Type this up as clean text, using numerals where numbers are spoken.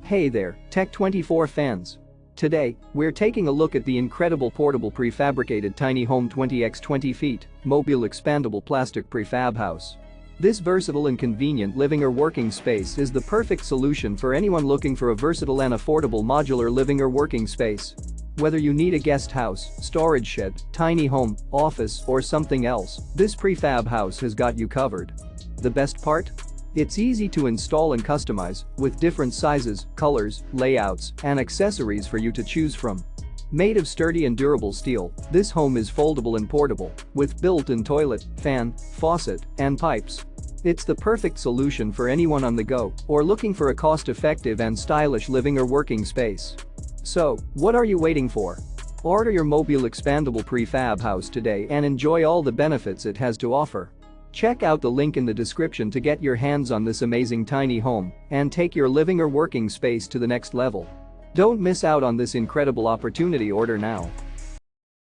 Hey there, Tech24 fans. Today, we're taking a look at the incredible portable prefabricated tiny home 20x20ft mobile expandable plastic prefab house. This versatile and convenient living or working space is the perfect solution for anyone looking for a versatile and affordable modular living or working space. Whether you need a guest house, storage shed, tiny home, office, or something else, this prefab house has got you covered. The best part? It's easy to install and customize, with different sizes, colors, layouts, and accessories for you to choose from. Made of sturdy and durable steel, this home is foldable and portable, with built-in toilet, fan, faucet, and pipes. It's the perfect solution for anyone on the go or looking for a cost-effective and stylish living or working space. So, what are you waiting for? Order your mobile expandable prefab house today and enjoy all the benefits it has to offer. Check out the link in the description to get your hands on this amazing tiny home and take your living or working space to the next level. Don't miss out on this incredible opportunity. Order now.